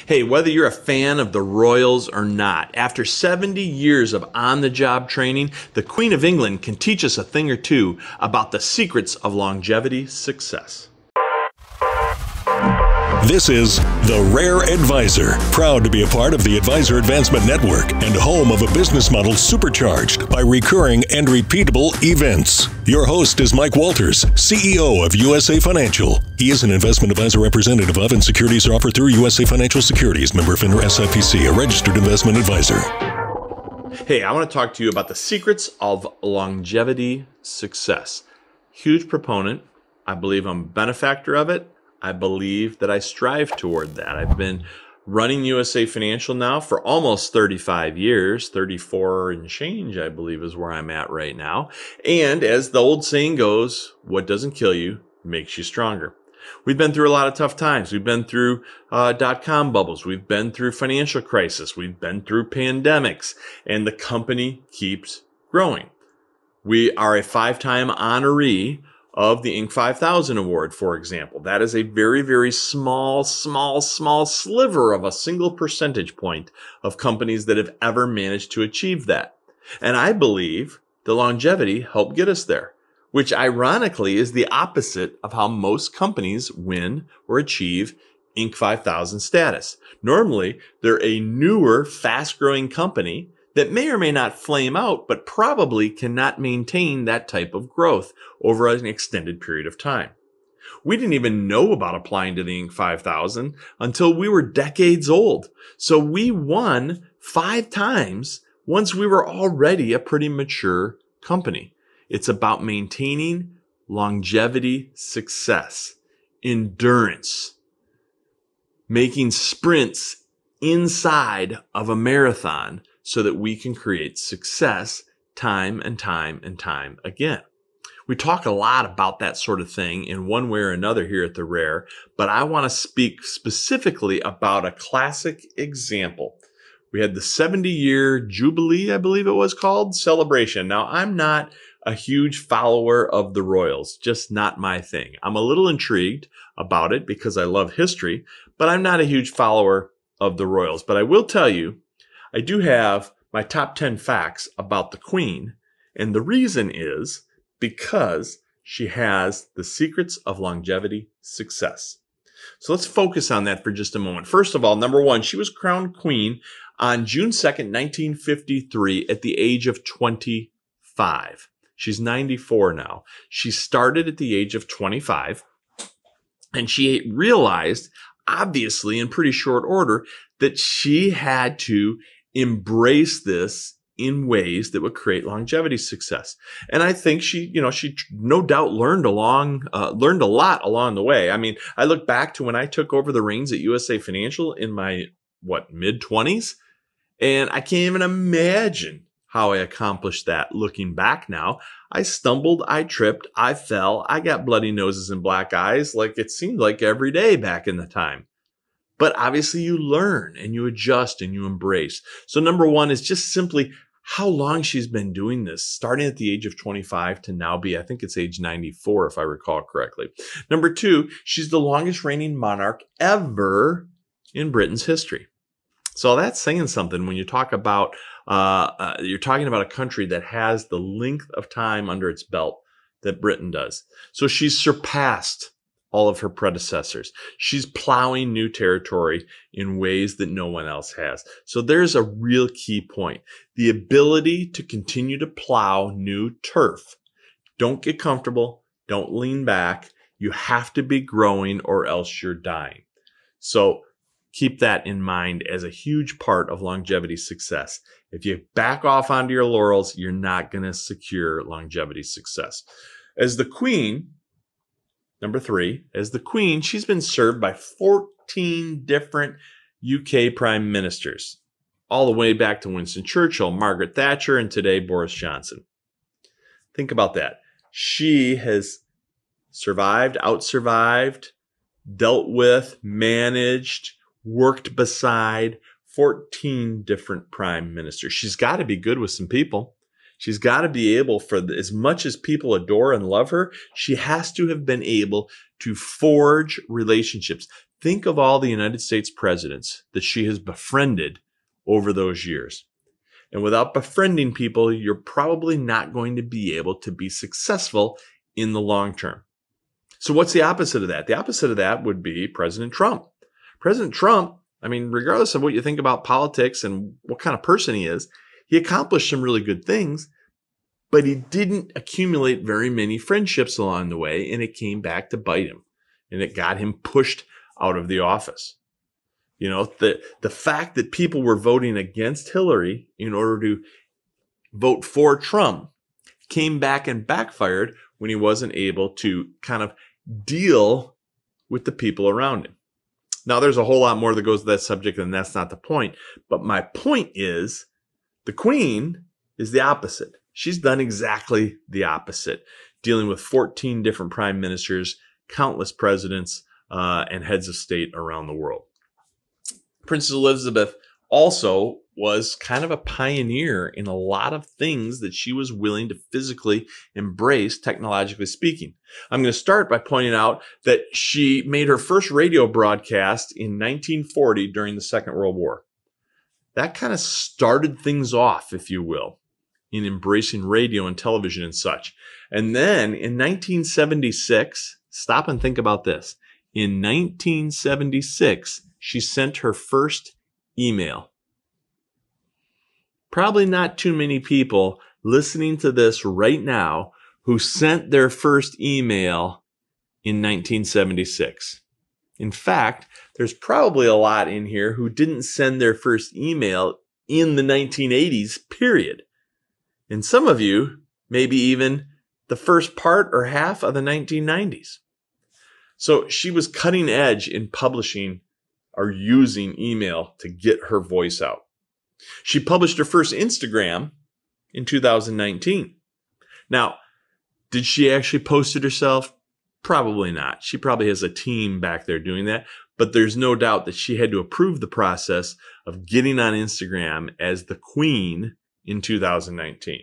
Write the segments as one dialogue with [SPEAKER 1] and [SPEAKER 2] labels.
[SPEAKER 1] Hey, whether you're a fan of the Royals or not, after 70 years of on-the-job training, the Queen of England can teach us a thing or two about the secrets of longevity success.
[SPEAKER 2] This is The Rare Advisor, proud to be a part of the Advisor Advancement Network and home of a business model supercharged by recurring and repeatable events. Your host is Mike Walters, CEO of USA Financial. He is an investment advisor representative of and securities are offered through USA Financial Securities, member FINRA SIPC, a registered investment advisor.
[SPEAKER 1] Hey, I want to talk to you about the secrets of longevity success. Huge proponent. I believe I'm a benefactor of it. I believe that I strive toward that. I've been running USA Financial now for almost 35 years, 34 and change, I believe is where I'm at right now. And as the old saying goes, what doesn't kill you makes you stronger. We've been through a lot of tough times. We've been through dot-com bubbles. We've been through financial crisis. We've been through pandemics, and the company keeps growing. We are a 5-time honoree of the Inc. 5000 award, for example. That is a very, very small sliver of a single percentage point of companies that have ever managed to achieve that. And I believe the longevity helped get us there, which ironically is the opposite of how most companies win or achieve Inc. 5000 status. Normally, they're a newer, fast-growing company that may or may not flame out, but probably cannot maintain that type of growth over an extended period of time. We didn't even know about applying to the Inc. 5000 until we were decades old. So we won 5 times once we were already a pretty mature company. It's about maintaining longevity success, endurance, making sprints inside of a marathon so that we can create success time and time and time again. We talk a lot about that sort of thing in one way or another here at The Rare, but I want to speak specifically about a classic example. We had the 70-year Jubilee, I believe it was called, celebration. Now, I'm not a huge follower of the Royals, just not my thing. I'm a little intrigued about it because I love history, but I'm not a huge follower of the Royals. But I will tell you, I do have my top 10 facts about the Queen, and the reason is because she has the secrets of longevity success. So let's focus on that for just a moment. First of all, number one, she was crowned Queen on June 2nd, 1953 at the age of 25. She's 94 now. She started at the age of 25, and she realized, obviously in pretty short order, that she had to embrace this in ways that would create longevity success. And I think she no doubt learned a lot along the way. I mean, I look back to when I took over the reins at USA Financial in my, mid-20s, and I can't even imagine how I accomplished that looking back now. I stumbled, I tripped, I fell, I got bloody noses and black eyes like it seemed like every day back in the time. But obviously you learn and you adjust and you embrace. So number one is just simply how long she's been doing this, starting at the age of 25 to now be, I think it's age 94, if I recall correctly. Number two, she's the longest reigning monarch ever in Britain's history. So that's saying something when you talk about, you're talking about a country that has the length of time under its belt that Britain does. So she's surpassed all of her predecessors. She's plowing new territory in ways that no one else has. So there's a real key point. The ability to continue to plow new turf. Don't get comfortable. Don't lean back. You have to be growing or else you're dying. So keep that in mind as a huge part of longevity success. If you back off onto your laurels, you're not going to secure longevity success. As the Queen, number three, as the Queen, she's been served by 14 different UK prime ministers, all the way back to Winston Churchill, Margaret Thatcher, and today Boris Johnson. Think about that. She has survived, outsurvived, dealt with, managed, worked beside 14 different prime ministers. She's got to be good with some people. She's got to be able, as much as people adore and love her, she has to have been able to forge relationships, Think of all the United States presidents that she has befriended over those years. And without befriending people, you're probably not going to be able to be successful in the long term. So what's the opposite of that? The opposite of that would be President Trump. President Trump, I mean, regardless of what you think about politics and what kind of person he is, he accomplished some really good things, but he didn't accumulate very many friendships along the way, and it came back to bite him, and it got him pushed out of the office. You know, the fact that people were voting against Hillary in order to vote for Trump came back and backfired when he wasn't able to kind of deal with the people around him. Now, there's a whole lot more that goes to that subject, and that's not the point. But my point is, the Queen is the opposite. She's done exactly the opposite, dealing with 14 different prime ministers, countless presidents, and heads of state around the world. Princess Elizabeth also was kind of a pioneer in a lot of things that she was willing to physically embrace, technologically speaking. I'm going to start by pointing out that she made her first radio broadcast in 1940 during the Second World War. That kind of started things off, if you will, in embracing radio and television and such. And then in 1976, stop and think about this. In 1976, she sent her first email. Probably not too many people listening to this right now who sent their first email in 1976. In fact, there's probably a lot in here who didn't send their first email in the 1980s, period. And some of you, maybe even the first part or half of the 1990s. So she was cutting edge in publishing or using email to get her voice out. She published her first Instagram in 2019. Now, did she actually post it herself? Probably not. She probably has a team back there doing that, but there's no doubt that she had to approve the process of getting on Instagram as the Queen in 2019.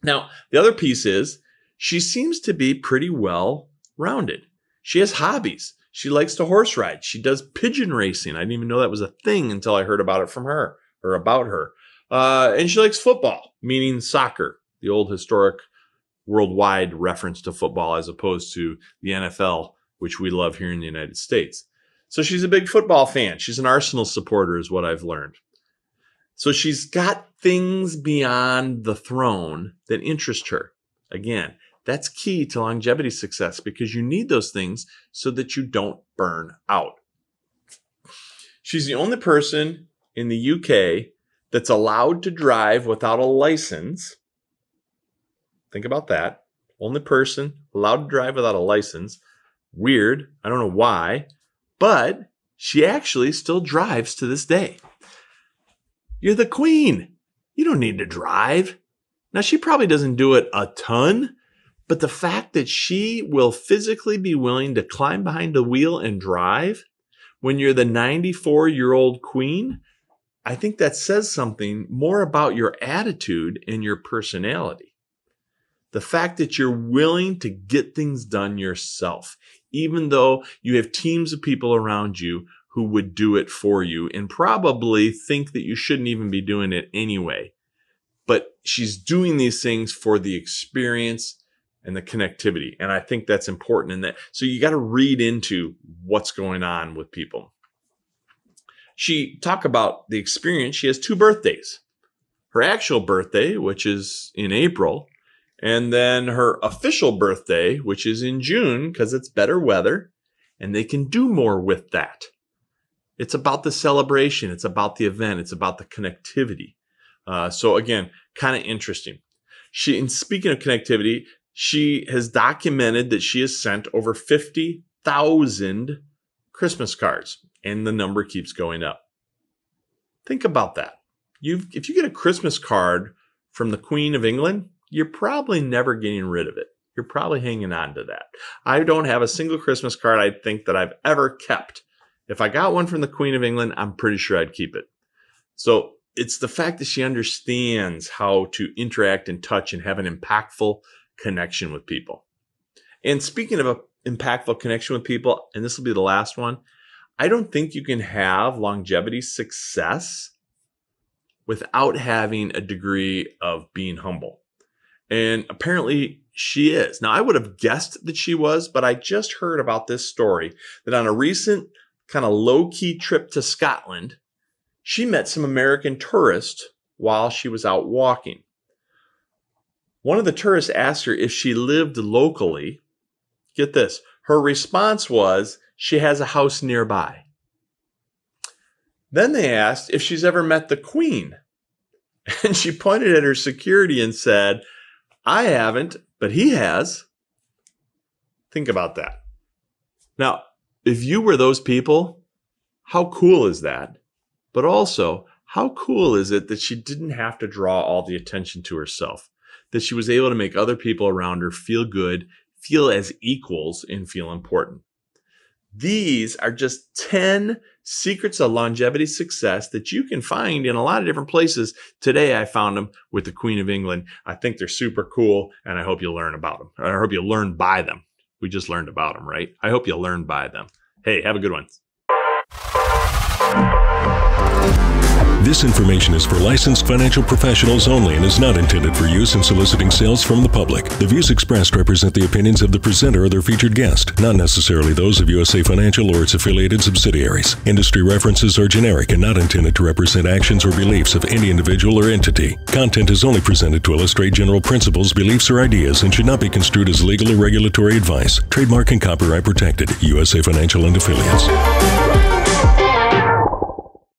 [SPEAKER 1] Now, the other piece is she seems to be pretty well rounded. She has hobbies. She likes to horse ride. She does pigeon racing. I didn't even know that was a thing until I heard about it from her or about her. And she likes football, meaning soccer, the old historic worldwide reference to football as opposed to the NFL, which we love here in the United States. So she's a big football fan. She's an Arsenal supporter is what I've learned. So she's got things beyond the throne that interest her. Again, that's key to longevity success because you need those things so that you don't burn out. She's the only person in the UK that's allowed to drive without a license. Think about that. Only person allowed to drive without a license. Weird. I don't know why, but she actually still drives to this day. You're the Queen. You don't need to drive. Now, she probably doesn't do it a ton, but the fact that she will physically be willing to climb behind the wheel and drive when you're the 94-year-old Queen, I think that says something more about your attitude and your personality. The fact that you're willing to get things done yourself, even though you have teams of people around you who would do it for you and probably think that you shouldn't even be doing it anyway. But she's doing these things for the experience and the connectivity. And I think that's important in that. So you got to read into what's going on with people. She talked about the experience. She has 2 birthdays. Her actual birthday, which is in April, and then her official birthday, which is in June because it's better weather and they can do more with that. It's about the celebration. It's about the event. It's about the connectivity. So again, kind of interesting. And speaking of connectivity, she has documented that she has sent over 50,000 Christmas cards, and the number keeps going up. Think about that. If you get a Christmas card from the Queen of England, you're probably never getting rid of it. You're probably hanging on to that. I don't have a single Christmas card I think that I've ever kept. If I got one from the Queen of England, I'm pretty sure I'd keep it. So it's the fact that she understands how to interact and touch and have an impactful connection with people. And speaking of impactful connection with people, and this will be the last one. I don't think you can have longevity success without having a degree of being humble. And apparently she is. Now, I would have guessed that she was, but I just heard about this story that on a recent kind of low-key trip to Scotland, she met some American tourists while she was out walking. One of the tourists asked her if she lived locally. Get this. Her response was, she has a house nearby. Then they asked if she's ever met the Queen. And she pointed at her security and said, I haven't, but he has. Think about that. Now, if you were those people, how cool is that? But also, how cool is it that she didn't have to draw all the attention to herself? That she was able to make other people around her feel good, feel as equals, and feel important. These are just 10 secrets of longevity success that you can find in a lot of different places. Today, I found them with the Queen of England. I think they're super cool, and I hope you'll learn about them. I hope you'll learn by them. We just learned about them, right? I hope you'll learn by them. Hey, have a good one.
[SPEAKER 2] This information is for licensed financial professionals only and is not intended for use in soliciting sales from the public. The views expressed represent the opinions of the presenter or their featured guest, not necessarily those of USA Financial or its affiliated subsidiaries. Industry references are generic and not intended to represent actions or beliefs of any individual or entity. Content is only presented to illustrate general principles, beliefs, or ideas and should not be construed as legal or regulatory advice. Trademark and copyright protected. USA Financial and Affiliates.